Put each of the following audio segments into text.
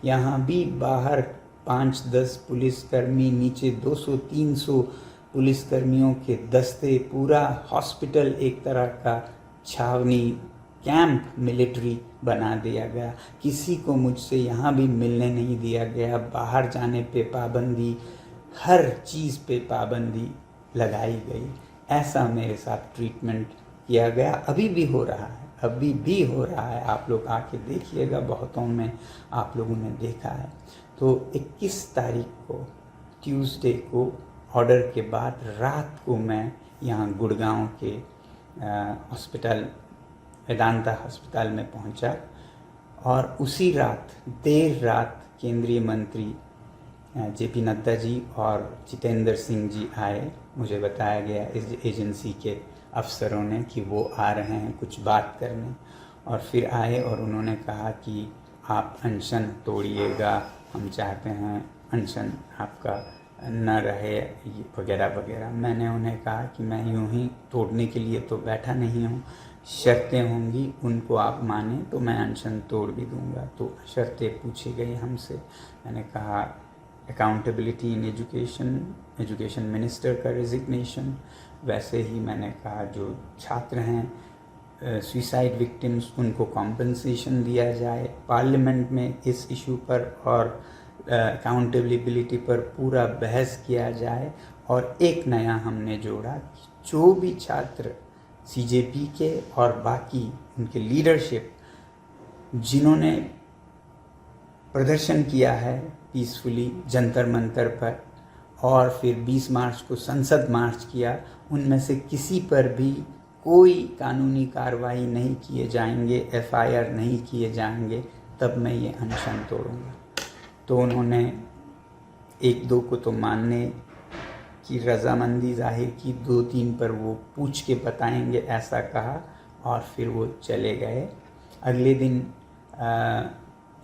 यहाँ भी बाहर 5-10 पुलिसकर्मी, नीचे 200-300 पुलिसकर्मियों के दस्ते, पूरा हॉस्पिटल एक तरह का छावनी कैंप मिलिट्री बना दिया गया। किसी को मुझसे यहाँ भी मिलने नहीं दिया गया, बाहर जाने पे पाबंदी, हर चीज़ पे पाबंदी लगाई गई। ऐसा मेरे साथ ट्रीटमेंट किया गया। अभी भी हो रहा है, अभी भी हो रहा है। आप लोग आके देखिएगा, बहुतों में आप लोगों ने देखा है। तो 21 तारीख को ट्यूसडे को ऑर्डर के बाद रात को मैं यहाँ गुड़गांव के हॉस्पिटल, वेदांता अस्पताल में पहुंचा और उसी रात देर रात केंद्रीय मंत्री जेपी नड्डा जी और जितेंद्र सिंह जी आए। मुझे बताया गया इस एजेंसी के अफसरों ने कि वो आ रहे हैं कुछ बात करने, और फिर आए और उन्होंने कहा कि आप अनशन तोड़िएगा, हम चाहते हैं अनशन आपका न रहे वगैरह वगैरह। मैंने उन्हें कहा कि मैं यूं ही तोड़ने के लिए तो बैठा नहीं हूँ, शर्तें होंगी, उनको आप माने तो मैं अनशन तोड़ भी दूंगा। तो शर्तें पूछी गई हमसे। मैंने कहा accountability in education, education minister का रेजिग्नेशन। वैसे ही मैंने कहा जो छात्र हैं सुसाइड विक्टिम्स, उनको कॉम्पनसेशन दिया जाए। पार्लियामेंट में इस इशू पर और अकाउंटेबिलिटी पर पूरा बहस किया जाए। और एक नया हमने जोड़ा कि जो भी छात्र सीजेपी के और बाकी उनके लीडरशिप जिन्होंने प्रदर्शन किया है पीसफुली जंतर मंतर पर, और फिर 20 मार्च को संसद मार्च किया, उनमें से किसी पर भी कोई कानूनी कार्रवाई नहीं किए जाएंगे, एफआईआर नहीं किए जाएंगे, तब मैं ये अनशन तोड़ूंगा। तो उन्होंने 1-2 को तो मानने की रजामंदी जाहिर की, 2-3 पर वो पूछ के बताएंगे ऐसा कहा, और फिर वो चले गए। अगले दिन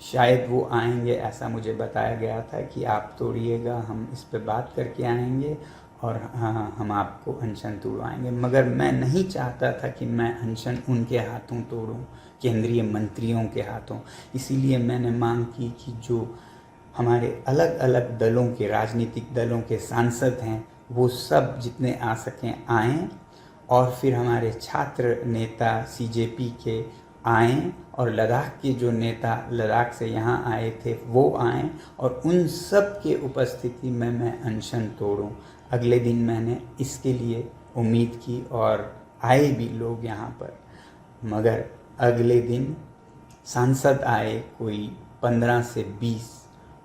शायद वो आएंगे ऐसा मुझे बताया गया था कि आप तोड़िएगा, हम इस पे बात करके आएंगे और हाँ हम आपको अनशन तोड़वाएंगे। मगर मैं नहीं चाहता था कि मैं अनशन उनके हाथों तोड़ूं, केंद्रीय मंत्रियों के हाथों। इसीलिए मैंने मांग की कि जो हमारे अलग अलग दलों के, राजनीतिक दलों के सांसद हैं, वो सब जितने आ सकें आएँ, और फिर हमारे छात्र नेता सीजेपी के आएँ, और लद्दाख के जो नेता लद्दाख से यहाँ आए थे वो आएँ, और उन सब के उपस्थिति में मैं अनशन तोड़ूं। अगले दिन मैंने इसके लिए उम्मीद की और आए भी लोग यहाँ पर। मगर अगले दिन सांसद आए कोई 15 से 20,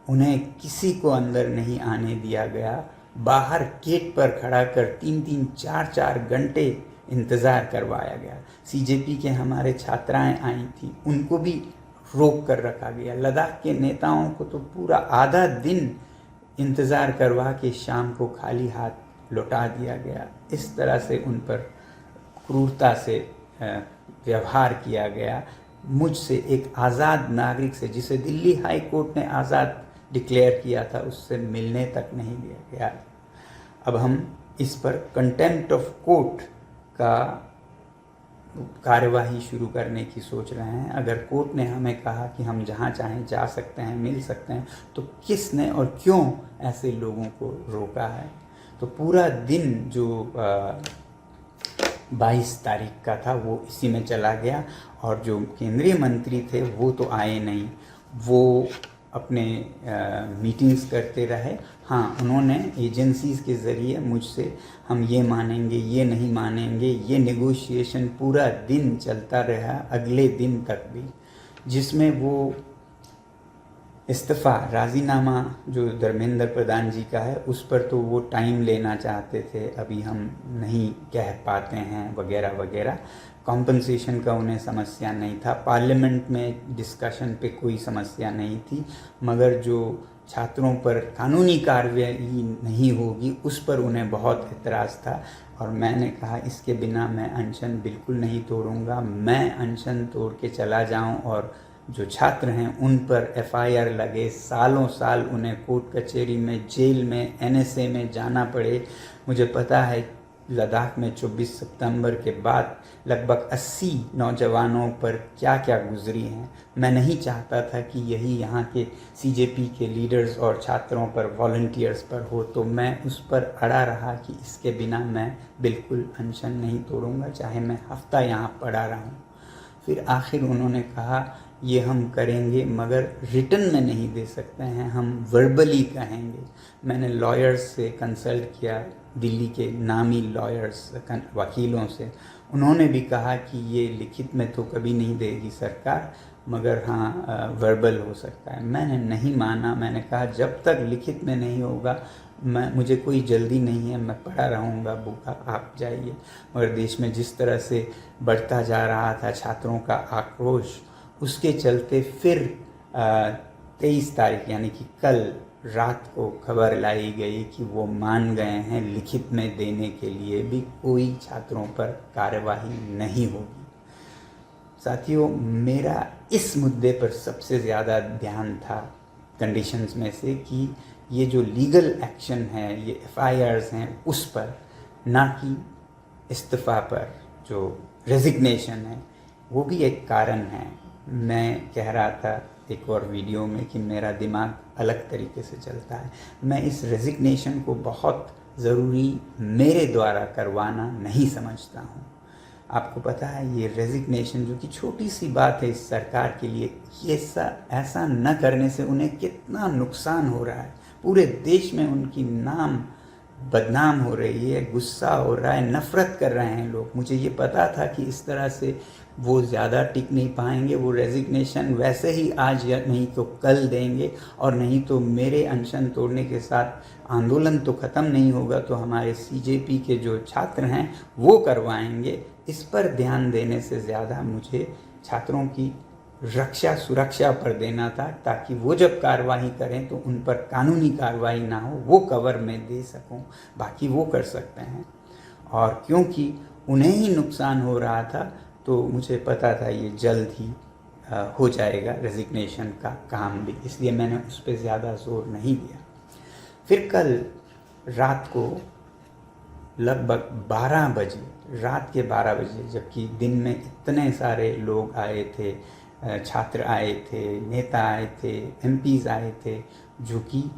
उन्हें किसी को अंदर नहीं आने दिया गया। बाहर गेट पर खड़ा कर 3-3, 4-4 घंटे इंतज़ार करवाया गया। सीजेपी के हमारे छात्राएं आई थी, उनको भी रोक कर रखा गया। लद्दाख के नेताओं को तो पूरा आधा दिन इंतज़ार करवा के शाम को खाली हाथ लौटा दिया गया। इस तरह से उन पर क्रूरता से व्यवहार किया गया। मुझसे, एक आज़ाद नागरिक से, जिसे दिल्ली हाई कोर्ट ने आज़ाद डिक्लेयर किया था, उससे मिलने तक नहीं दिया गया। अब हम इस पर कंटेम्प्ट ऑफ कोर्ट का कार्यवाही शुरू करने की सोच रहे हैं। अगर कोर्ट ने हमें कहा कि हम जहां चाहें जा सकते हैं, मिल सकते हैं, तो किसने और क्यों ऐसे लोगों को रोका है? तो पूरा दिन जो 22 तारीख का था वो इसी में चला गया। और जो केंद्रीय मंत्री थे वो तो आए नहीं, वो अपने मीटिंग्स करते रहे। हाँ, उन्होंने एजेंसीज़ के ज़रिए मुझसे हम ये मानेंगे, ये नहीं मानेंगे, ये नेगोशिएशन पूरा दिन चलता रहा, अगले दिन तक भी, जिसमें वो इस्तीफ़ा, राज़ीनामा जो धर्मेंद्र प्रधान जी का है, उस पर तो वो टाइम लेना चाहते थे, अभी हम नहीं कह पाते हैं वगैरह वगैरह। कॉम्पनसेशन का उन्हें समस्या नहीं था, पार्लियामेंट में डिस्कशन पे कोई समस्या नहीं थी, मगर जो छात्रों पर कानूनी कार्रवाई नहीं होगी उस पर उन्हें बहुत एतराज़ था। और मैंने कहा इसके बिना मैं अनशन बिल्कुल नहीं तोड़ूंगा। मैं अनशन तोड़ के चला जाऊं और जो छात्र हैं उन पर एफआईआर लगे, सालों साल उन्हें कोर्ट कचहरी में, जेल में, एनएसए में जाना पड़े। मुझे पता है लद्दाख में 24 सितंबर के बाद लगभग 80 नौजवानों पर क्या क्या गुजरी हैं। मैं नहीं चाहता था कि यही यहाँ के सीजेपी के लीडर्स और छात्रों पर, वॉलंटियर्स पर हो, तो मैं उस पर अड़ा रहा कि इसके बिना मैं बिल्कुल अनशन नहीं तोड़ूंगा, चाहे मैं हफ्ता यहाँ पड़ा रहूँ। फिर आखिर उन्होंने कहा ये हम करेंगे मगर रिटन में नहीं दे सकते हैं, हम वर्बली कहेंगे। मैंने लॉयर्स से कंसल्ट किया, दिल्ली के नामी लॉयर्स, वकीलों से। उन्होंने भी कहा कि ये लिखित में तो कभी नहीं देगी सरकार, मगर हाँ वर्बल हो सकता है। मैंने नहीं माना। मैंने कहा जब तक लिखित में नहीं होगा मुझे कोई जल्दी नहीं है, मैं पढ़ा रहूँगा भूखा, आप जाइए। मगर देश में जिस तरह से बढ़ता जा रहा था छात्रों का आक्रोश, उसके चलते फिर 23 तारीख यानी कि कल रात को खबर लाई गई कि वो मान गए हैं लिखित में देने के लिए भी कोई छात्रों पर कार्यवाही नहीं होगी। साथियों, मेरा इस मुद्दे पर सबसे ज़्यादा ध्यान था कंडीशंस में से कि ये जो लीगल एक्शन है, ये एफआईआर्स हैं, उस पर, ना कि इस्तीफ़ा पर। जो रेजिग्नेशन है वो भी एक कारण है। मैं कह रहा था एक और वीडियो में कि मेरा दिमाग अलग तरीके से चलता है। मैं इस रेजिग्नेशन को बहुत ज़रूरी मेरे द्वारा करवाना नहीं समझता हूँ। आपको पता है ये रेजिग्नेशन जो कि छोटी सी बात है इस सरकार के लिए, ये ऐसा न करने से उन्हें कितना नुकसान हो रहा है। पूरे देश में उनकी नाम बदनाम हो रही है, गुस्सा हो रहा है, नफ़रत कर रहे हैं लोग। मुझे ये पता था कि इस तरह से वो ज़्यादा टिक नहीं पाएंगे। वो रेजिग्नेशन वैसे ही आज या नहीं तो कल देंगे, और नहीं तो मेरे अनशन तोड़ने के साथ आंदोलन तो ख़त्म नहीं होगा, तो हमारे सीजेपी के जो छात्र हैं वो करवाएंगे। इस पर ध्यान देने से ज़्यादा मुझे छात्रों की रक्षा, सुरक्षा पर देना था, ताकि वो जब कार्रवाई करें तो उन पर कानूनी कार्रवाई ना हो, वो कवर में दे सकूं। बाकी वो कर सकते हैं। और क्योंकि उन्हें ही नुकसान हो रहा था तो मुझे पता था ये जल्द ही हो जाएगा रेजिग्नेशन का काम भी, इसलिए मैंने उस पर ज़्यादा जोर नहीं दिया। फिर कल रात को लगभग 12 बजे, रात के 12 बजे, जबकि दिन में इतने सारे लोग आए थे, छात्र आए थे, नेता आए थे, एमपीज़ आए थे, जो कि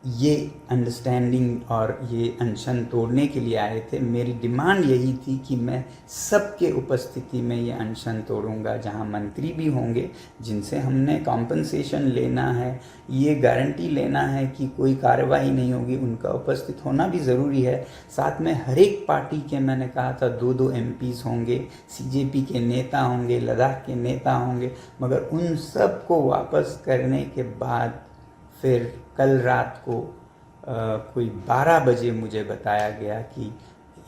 ये अंडरस्टैंडिंग और ये अनशन तोड़ने के लिए आए थे। मेरी डिमांड यही थी कि मैं सबके उपस्थिति में ये अनशन तोड़ूंगा, जहां मंत्री भी होंगे, जिनसे हमने कॉम्पनसेशन लेना है, ये गारंटी लेना है कि कोई कार्रवाई नहीं होगी, उनका उपस्थित होना भी ज़रूरी है। साथ में हर एक पार्टी के, मैंने कहा था, 2-2 एमपीज़ होंगे, सीजेपी के नेता होंगे, लद्दाख के नेता होंगे। मगर उन सब को वापस करने के बाद फिर कल रात को कोई 12 बजे मुझे बताया गया कि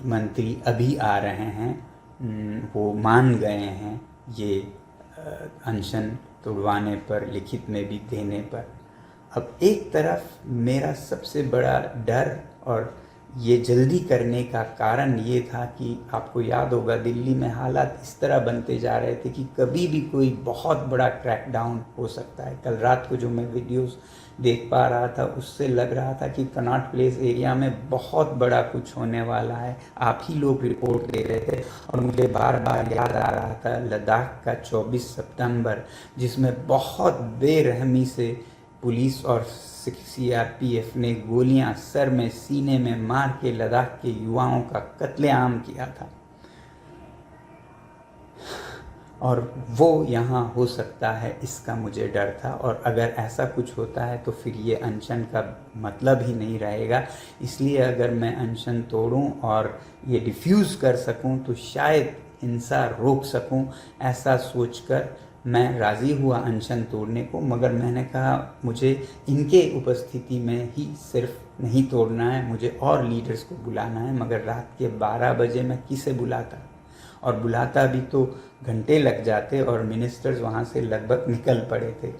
मंत्री अभी आ रहे हैं, वो मान गए हैं ये अनशन तोड़वाने पर, लिखित में भी देने पर। अब एक तरफ मेरा सबसे बड़ा डर और ये जल्दी करने का कारण ये था कि आपको याद होगा दिल्ली में हालात इस तरह बनते जा रहे थे कि कभी भी कोई बहुत बड़ा क्रैकडाउन हो सकता है। कल रात को जो मैं वीडियोस देख पा रहा था उससे लग रहा था कि कनॉट प्लेस एरिया में बहुत बड़ा कुछ होने वाला है। आप ही लोग रिपोर्ट दे रहे थे और मुझे बार बार याद आ रहा था लद्दाख का 24 सितंबर, जिसमें बहुत बेरहमी से पुलिस और सीआरपीएफ ने गोलियां सर में, सीने में मार के लद्दाख के युवाओं का कत्लेआम किया था। और वो यहाँ हो सकता है, इसका मुझे डर था। और अगर ऐसा कुछ होता है तो फिर ये अनशन का मतलब ही नहीं रहेगा। इसलिए अगर मैं अनशन तोड़ूं और ये डिफ्यूज़ कर सकूं तो शायद हिंसा रोक सकूं, ऐसा सोचकर मैं राज़ी हुआ अनशन तोड़ने को। मगर मैंने कहा मुझे इनके उपस्थिति में ही सिर्फ नहीं तोड़ना है, मुझे और लीडर्स को बुलाना है। मगर रात के 12 बजे मैं किसे बुलाता, और बुलाता भी तो घंटे लग जाते, और मिनिस्टर्स वहाँ से लगभग निकल पड़े थे।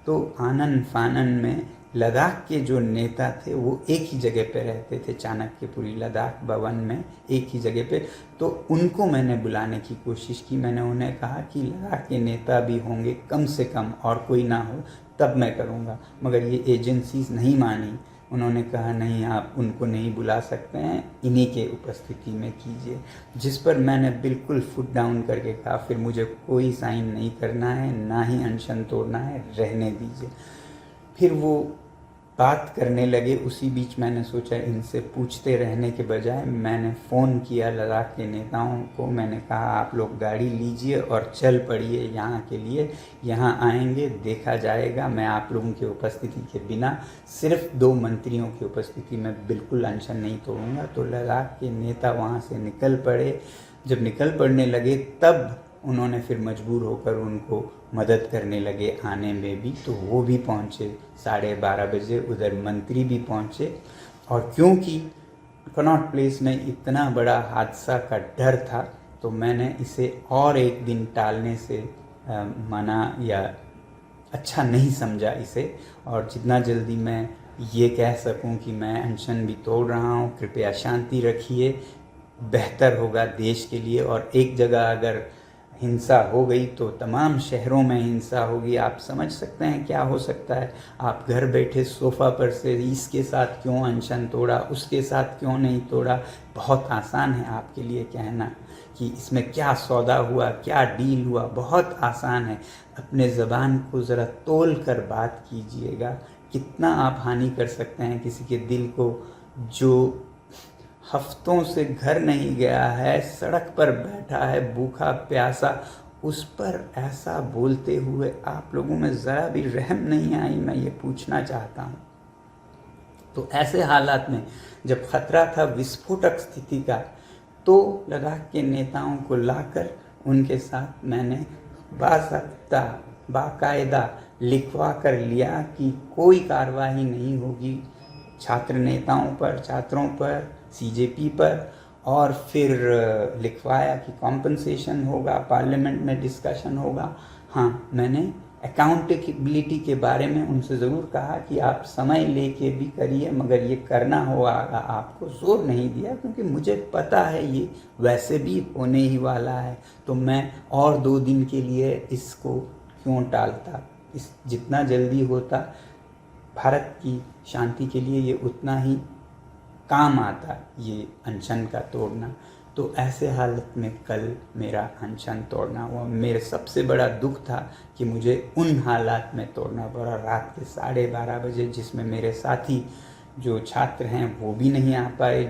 तो आनन फानन में लद्दाख के जो नेता थे वो एक ही जगह पे रहते थे, चाणक्यपुरी लद्दाख भवन में एक ही जगह पे। तो उनको मैंने बुलाने की कोशिश की। मैंने उन्हें कहा कि लद्दाख के नेता भी होंगे कम से कम, और कोई ना हो तब मैं करूँगा। मगर ये एजेंसीज नहीं मानी। उन्होंने कहा नहीं, आप उनको नहीं बुला सकते हैं, इन्हीं के उपस्थिति में कीजिए। जिस पर मैंने बिल्कुल फुट डाउन करके कहा फिर मुझे कोई साइन नहीं करना है, ना ही अनशन तोड़ना है, रहने दीजिए। फिर वो बात करने लगे। उसी बीच मैंने सोचा इनसे पूछते रहने के बजाय मैंने फ़ोन किया लद्दाख के नेताओं को। मैंने कहा आप लोग गाड़ी लीजिए और चल पड़िए यहाँ के लिए, यहाँ आएंगे, देखा जाएगा। मैं आप लोगों की उपस्थिति के बिना सिर्फ 2 मंत्रियों की उपस्थिति में बिल्कुल अनशन नहीं तोड़ूंगा। तो लद्दाख के नेता वहाँ से निकल पड़े। जब निकल पड़ने लगे तब उन्होंने फिर मजबूर होकर उनको मदद करने लगे आने में भी। तो वो भी पहुँचे 12:30 बजे, उधर मंत्री भी पहुँचे। और क्योंकि कनॉट प्लेस में इतना बड़ा हादसा का डर था तो मैंने इसे और एक दिन टालने से मना या अच्छा नहीं समझा इसे। और जितना जल्दी मैं ये कह सकूं कि मैं अनशन भी तोड़ रहा हूं, कृपया शांति रखिए, बेहतर होगा देश के लिए। और एक जगह अगर हिंसा हो गई तो तमाम शहरों में हिंसा होगी। आप समझ सकते हैं क्या हो सकता है। आप घर बैठे सोफ़ा पर से इसके साथ क्यों अनशन तोड़ा, उसके साथ क्यों नहीं तोड़ा। बहुत आसान है आपके लिए कहना कि इसमें क्या सौदा हुआ, क्या डील हुआ, बहुत आसान है। अपने ज़बान को ज़रा तोल कर बात कीजिएगा। कितना आप हानि कर सकते हैं किसी के दिल को जो हफ्तों से घर नहीं गया है, सड़क पर बैठा है भूखा प्यासा, उस पर ऐसा बोलते हुए आप लोगों में ज़रा भी रहम नहीं आई। मैं ये पूछना चाहता हूँ। तो ऐसे हालात में जब खतरा था विस्फोटक स्थिति का, तो लद्दाख के नेताओं को लाकर उनके साथ मैंने बाकायदा लिखवा कर लिया कि कोई कार्रवाई नहीं होगी छात्र नेताओं पर, छात्रों पर, सीजेपी पर। और फिर लिखवाया कि कॉम्पनसेशन होगा, पार्लियामेंट में डिस्कशन होगा। हाँ, मैंने अकाउंटेबिलिटी के बारे में उनसे ज़रूर कहा कि आप समय लेके भी करिए, मगर ये करना होगा आपको। जोर नहीं दिया क्योंकि मुझे पता है ये वैसे भी होने ही वाला है। तो मैं और 2 दिन के लिए इसको क्यों टालता। इस जितना जल्दी होता भारत की शांति के लिए ये उतना ही काम आता, ये अनशन का तोड़ना। तो ऐसे हालत में कल मेरा अनशन तोड़ना हुआ। मेरे सबसे बड़ा दुख था कि मुझे उन हालात में तोड़ना पड़ा, रात के 12:30 बजे, जिसमें मेरे साथी जो छात्र हैं वो भी नहीं आ पाए।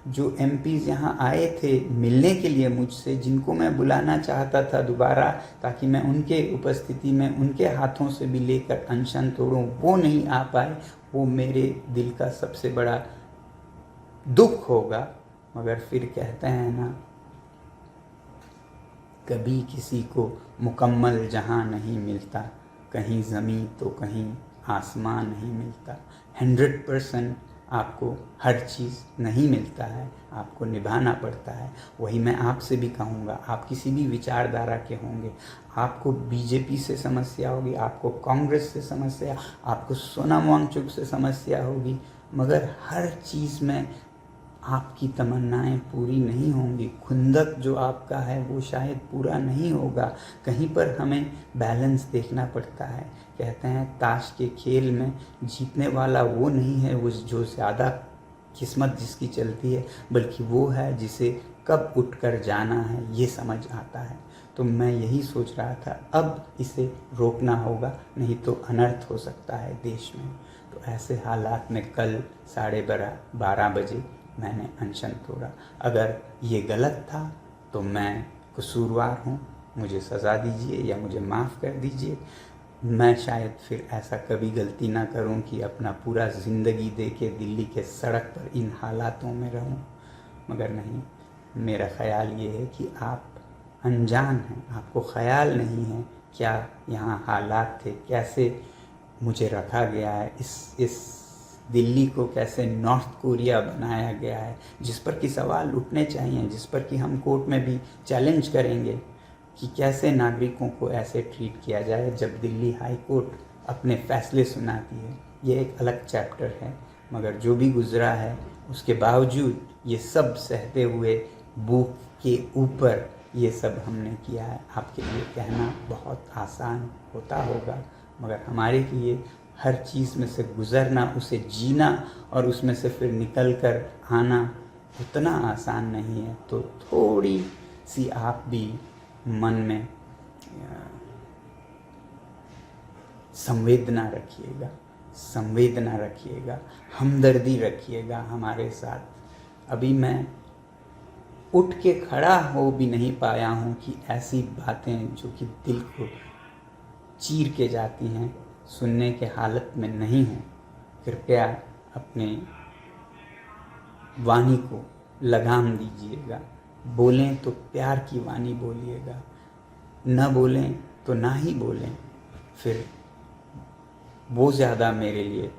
जो एमपीज़ यहाँ आए थे मिलने के लिए मुझसे, जिनको मैं बुलाना चाहता था दोबारा ताकि मैं उनके उपस्थिति में उनके हाथों से भी लेकर अनशन तोड़ूं, वो नहीं आ पाए। वो मेरे दिल का सबसे बड़ा दुख होगा। मगर फिर कहते हैं ना, कभी किसी को मुकम्मल जहां नहीं मिलता, कहीं ज़मीं तो कहीं आसमान नहीं मिलता। 100% आपको हर चीज़ नहीं मिलता है, आपको निभाना पड़ता है। वही मैं आपसे भी कहूँगा, आप किसी भी विचारधारा के होंगे, आपको बीजेपी से समस्या होगी, आपको कांग्रेस से समस्या, आपको सोनाम वांगचुक से समस्या होगी, मगर हर चीज़ में आपकी तमन्नाएं पूरी नहीं होंगी। खुंदक जो आपका है वो शायद पूरा नहीं होगा। कहीं पर हमें बैलेंस देखना पड़ता है। कहते हैं ताश के खेल में जीतने वाला वो नहीं है वो जो ज़्यादा किस्मत जिसकी चलती है, बल्कि वो है जिसे कब उठकर जाना है ये समझ आता है। तो मैं यही सोच रहा था, अब इसे रोकना होगा, नहीं तो अनर्थ हो सकता है देश में। तो ऐसे हालात में कल 12:30 बजे मैंने अनशन तोड़ा। अगर ये गलत था तो मैं कसूरवार हूँ, मुझे सज़ा दीजिए या मुझे माफ़ कर दीजिए। मैं शायद फिर ऐसा कभी गलती ना करूं कि अपना पूरा ज़िंदगी दे के दिल्ली के सड़क पर इन हालातों में रहूं। मगर नहीं, मेरा ख्याल ये है कि आप अनजान हैं, आपको ख्याल नहीं है क्या यहाँ हालात थे, कैसे मुझे रखा गया है, इस दिल्ली को कैसे नॉर्थ कोरिया बनाया गया है, जिस पर कि सवाल उठने चाहिए, जिस पर कि हम कोर्ट में भी चैलेंज करेंगे कि कैसे नागरिकों को ऐसे ट्रीट किया जाए जब दिल्ली हाई कोर्ट अपने फैसले सुनाती है। ये एक अलग चैप्टर है, मगर जो भी गुजरा है उसके बावजूद ये सब सहते हुए भूख के ऊपर ये सब हमने किया है। आपके लिए कहना बहुत आसान होता होगा, मगर हमारे लिए हर चीज़ में से गुज़रना, उसे जीना और उसमें से फिर निकल कर आना उतना आसान नहीं है। तो थोड़ी सी आप भी मन में संवेदना रखिएगा, हमदर्दी रखिएगा हमारे साथ। अभी मैं उठ के खड़ा हो भी नहीं पाया हूँ कि ऐसी बातें जो कि दिल को चीर के जाती हैं सुनने के हालत में नहीं हूँ। कृपया अपने वाणी को लगाम दीजिएगा। बोलें तो प्यार की वाणी बोलिएगा, न बोलें तो ना ही बोलें, फिर वो ज़्यादा मेरे लिए